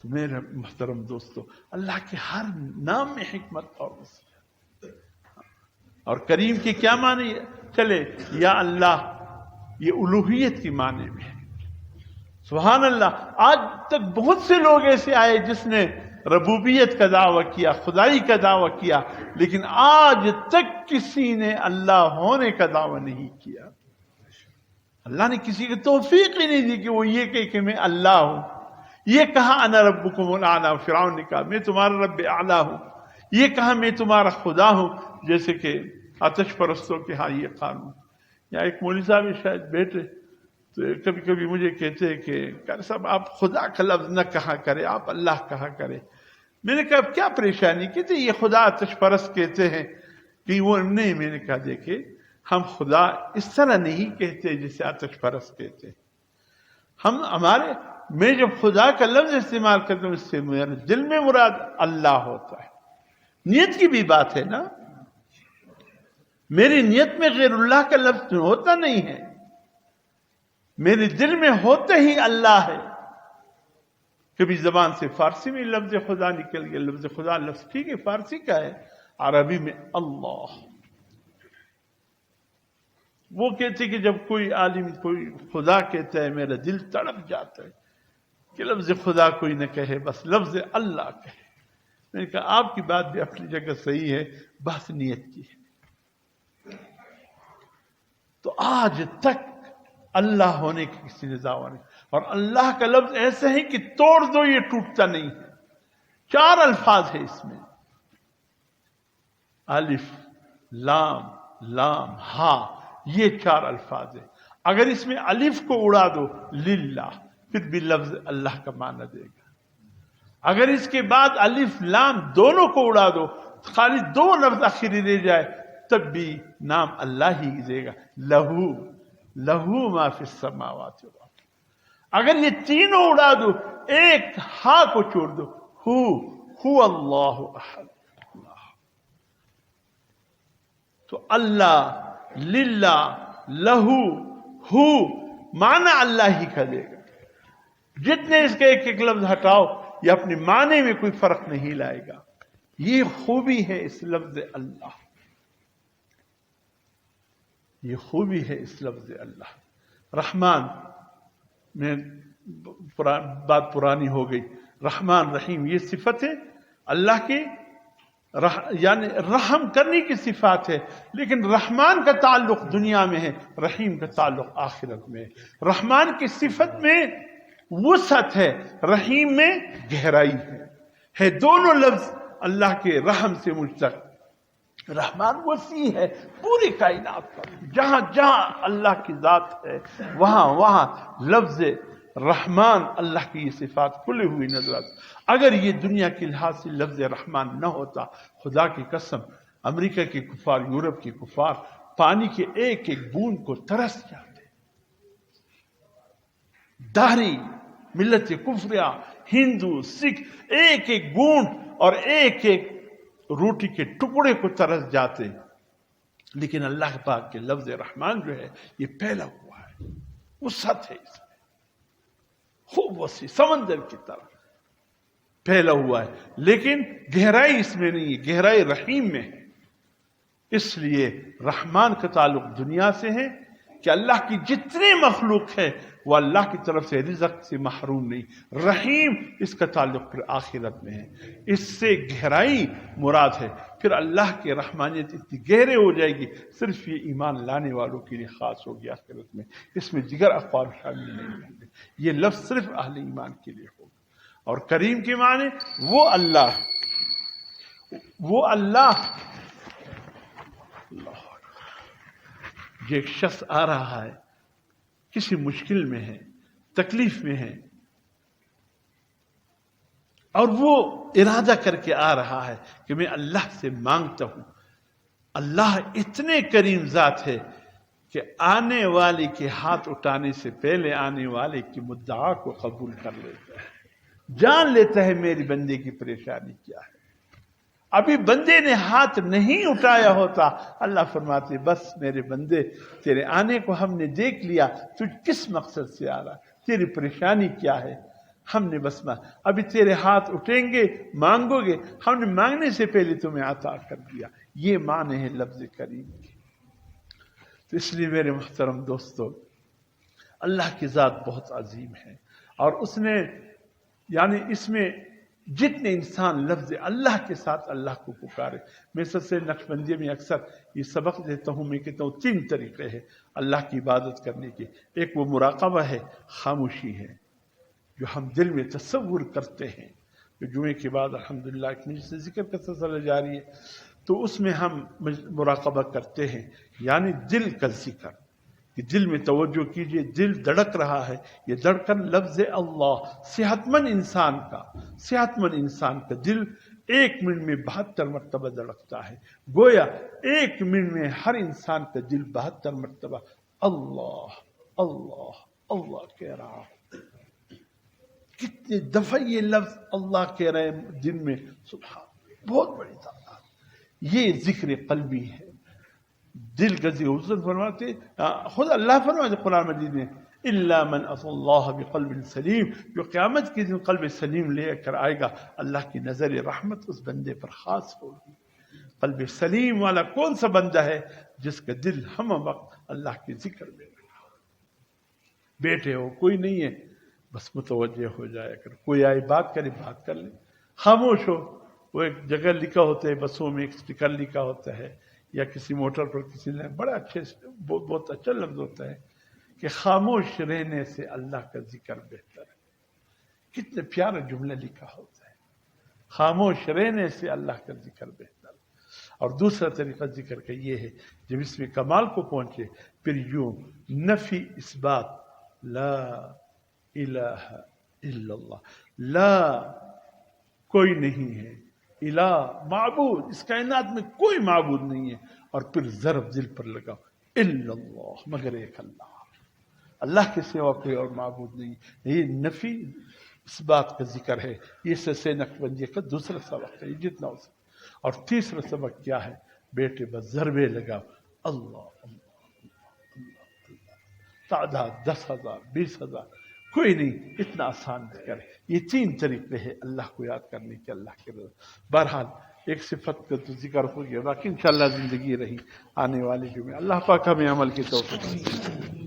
تو میرے محترم دوستو، اللہ کے ہر نام میں حکمت اور وسعت۔ اور کریم کے کیا معنی ہے؟ چلے یا اللہ، یہ الوہیت کی معنی میں ہے۔ سبحان اللہ، آج تک بہت سے لوگ ایسے آئے جس نے ربوبیت کا دعویٰ کیا، خدائی کا دعویٰ کیا، لیکن آج تک کسی نے اللہ ہونے کا دعویٰ نہیں کیا۔ اللہ نے کسی کو توفیق ہی نہیں دی کہ وہ یہ کہے کہ میں اللہ ہوں۔ یہ کہا انا ربکم الاعلی، فرعون نے کہا میں تمہارا رب اعلی ہوں۔ یہ کہا میں تمہارا خدا ہوں، جیسے کہ آتش پرستوں کے ہاں یہ قانون۔ یا ایک مولوی صاحب شاید بیٹے تو کبھی کبھی مجھے کہتے ہیں کہ قاری صاحب آپ خدا کا لفظ نہ کہا کرے، آپ اللہ کہا کرے۔ میں نے کہا اب کیا پریشانی؟ کہتے یہ خدا آتش پرست کہتے ہیں کہ وہ نہیں۔ میں نے کہا دیکھیں، ہم خدا اس طرح نہیں کہتے جسے آتش پرست کہتے ہیں۔ میں جب خدا کا لفظ استعمال کرتا ہوں، اس سے میرے دل میں مراد اللہ ہوتا ہے۔ نیت کی بھی بات ہے نا، میری نیت میں غیر اللہ کا لفظ ہوتا نہیں ہے، میرے دل میں ہوتے ہی اللہ ہے۔ کبھی زبان سے فارسی میں لفظ خدا نکل گیا، لفظ خدا لفظ ٹھیک ہے فارسی کا ہے، عربی میں اللہ۔ وہ کہتے کہ جب کوئی عالم کوئی خدا کہتا ہے میرا دل تڑپ جاتا ہے کہ لفظ خدا کوئی نہ کہے، بس لفظ اللہ کہے۔ میں نے کہا آپ کی بات بھی اپنی جگہ صحیح ہے، بس نیت کی ہے۔ تو آج تک اللہ ہونے کی کسی نے دعویٰ نہیں، اور اللہ کا لفظ ایسے ہے کہ توڑ دو یہ ٹوٹتا نہیں ہے۔ 4 الفاظ ہیں اس میں، الف لام لام ہا، یہ 4 الفاظ ہیں۔ اگر اس میں الف کو اڑا دو للہ، پھر بھی لفظ اللہ کا معنی دے گا۔ اگر اس کے بعد الف لام دونوں کو اڑا دو، خالی 2 لفظ آخری رہ جائے، تب بھی نام اللہ ہی دے گا، لہو لہو ما فی السماوات والارض۔ اگر یہ تینوں اڑا دو، ایک ہا کو چھوڑ دو، ہو اللہ احد، تو اللہ للہ لہو ہو معنی اللہ ہی کا دے گا۔ جتنے اس کے ایک ایک لفظ ہٹاؤ، یہ اپنے معنی میں کوئی فرق نہیں لائے گا۔ یہ خوبی ہے اس لفظ اللہ، یہ خوبی ہے اس لفظ اللہ۔ رحمان میں بات پرانی ہو گئی، رحمان رحیم یہ صفت ہے اللہ کی، یعنی رحم کرنے کی صفات ہے، لیکن رحمان کا تعلق دنیا میں ہے، رحیم کا تعلق آخرت میں ہے۔ رحمان کی صفت میں وسعت ہے، رحیم میں گہرائی ہے دونوں لفظ اللہ کے رحم سے مشتق۔ رحمان وسیع ہے پوری کائنات پر، جہاں جہاں اللہ کی ذات ہے وہاں وہاں لفظ رحمان اللہ کی یہ صفات کھلے ہوئی نظر آتی۔ اگر یہ دنیا کے لحاظ سے لفظ رحمان نہ ہوتا، خدا کی قسم امریکہ کے کفار، یورپ کے کفار پانی کے ایک ایک بوند کو ترس جاتے۔ دہری ملت کفریہ، ہندو سکھ ایک ایک بوند اور ایک ایک روٹی کے ٹکڑے کو ترس جاتے، لیکن اللہ پاک کے لفظ رحمان جو ہے یہ پھیلا ہوا ہے، وسعت ہے اس میں، خوب وسیع سمندر کی طرح پھیلا ہوا ہے، لیکن گہرائی اس میں نہیں ہے، گہرائی رحیم میں ہے۔ اس لیے رحمان کا تعلق دنیا سے ہے کہ اللہ کی جتنی مخلوق ہے وہ اللہ کی طرف سے رزق سے محروم نہیں۔ رحیم اس کا تعلق پھر آخرت میں ہے، اس سے گہرائی مراد ہے۔ پھر اللہ کی رحمانیت اتنی گہرے ہو جائے گی، صرف یہ ایمان لانے والوں کے لیے خاص ہوگی آخرت میں، اس میں دیگر اقوام شامل نہیں ہوں گے، یہ لفظ صرف اہل ایمان کے لیے ہوگا۔ اور کریم کے معنی وہ اللہ جو ایک شخص آ رہا ہے، کسی مشکل میں ہے، تکلیف میں ہے، اور وہ ارادہ کر کے آ رہا ہے کہ میں اللہ سے مانگتا ہوں۔ اللہ اتنے کریم ذات ہے کہ آنے والے کے ہاتھ اٹھانے سے پہلے آنے والے کی مدعا کو قبول کر لیتا ہے، جان لیتا ہے میری بندے کی پریشانی کیا ہے۔ ابھی بندے نے ہاتھ نہیں اٹھایا ہوتا، اللہ فرماتے بس میرے بندے تیرے آنے کو ہم نے دیکھ لیا، تو کس مقصد سے آ رہا، تیری پریشانی کیا ہے، ہم نے بس ابھی تیرے ہاتھ اٹھیں گے مانگو گے، ہم نے مانگنے سے پہلے تمہیں عطا کر دیا. یہ معنی ہے لفظ کریم کی. تو اس لیے میرے محترم دوستو، اللہ کی ذات بہت عظیم ہے، اور اس نے یعنی اس میں جتنے انسان لفظ اللہ کے ساتھ اللہ کو پکارے. میں سب سے نقشبندی میں اکثر یہ سبق دیتا ہوں، میں کہتا ہوں 3 طریقے ہیں اللہ کی عبادت کرنے کے. ایک وہ مراقبہ ہے، خاموشی ہے، جو ہم دل میں تصور کرتے ہیں. جو جمعے کے بعد الحمدللہ ایک مجلس ذکر کا سلسلہ جاری ہے، تو اس میں ہم مراقبہ کرتے ہیں، یعنی دل کا ذکر، کہ دل میں توجہ کیجئے، دل دھڑک رہا ہے. یہ دھڑکن لفظ اللہ. صحت مند انسان کا دل 1 منٹ میں 72 مرتبہ دھڑکتا ہے. گویا 1 منٹ میں ہر انسان کا دل 72 مرتبہ اللہ اللہ اللہ کہہ رہا ہے. کتنے دفعہ یہ لفظ اللہ کہہ رہے ہیں دن میں، سبحان، بہت بڑی تعداد. یہ ذکر قلبی ہے، دل کا ذکر. حضرت فرماتے، خود اللہ فرماتے قرآن مجید میں، الا من اتى اللہ بقلب سلیم، جو قیامت کے دن قلب سلیم لے کر آئے گا، اللہ کی نظر رحمت اس بندے پر خاص ہوگی. قلب سلیم والا کون سا بندہ ہے؟ جس کا دل ہم وقت اللہ کے ذکر میں لگا. بیٹھے ہو، کوئی نہیں ہے، بس متوجہ ہو جائے. اگر کوئی آئے بات کرے، بات کر لے. خاموش ہو. وہ ایک جگہ لکھا ہوتا ہے، بسوں میں ایک اسٹیکر لکھا ہوتا ہے، یا کسی موٹر پر کسی نے، بڑا اچھے بہت اچھا لفظ ہوتا ہے کہ خاموش رہنے سے اللہ کا ذکر بہتر ہے. کتنے پیارا جملہ لکھا ہوتا ہے، خاموش رہنے سے اللہ کا ذکر بہتر ہے. اور دوسرا طریقہ ذکر کا یہ ہے، جب اس میں کمال کو پہنچے، پھر یوں نفی اس بات، لا الہ الا اللہ، لا کوئی نہیں ہے، الہ معبود اس کائنات میں کوئی معبود نہیں ہے، اور پھر ضرب دل پر لگا الا اللہ، مگر ایک اللہ، اللہ کے سوا کوئی اور معبود نہیں. یہ نفی اس بات کا ذکر ہے. یہ سلسلہ نقشبندی کا دوسرا سبق ہے، جتنا ہو سکے. اور تیسرا سبق کیا ہے؟ بیٹے بس ضربے لگا اللہ اللہ اللہ، تعداد 10,000 20,000 کوئی نہیں، اتنا آسان ذکر ہے. یہ 3 طریقے ہیں اللہ کو یاد کرنے کے، اللہ کے رضا. بہرحال ایک صفت کا تو ذکر ہو گیا، باقی انشاءاللہ زندگی رہی آنے والے جمعے. اللہ پاک ہمیں عمل کی توفیق دے.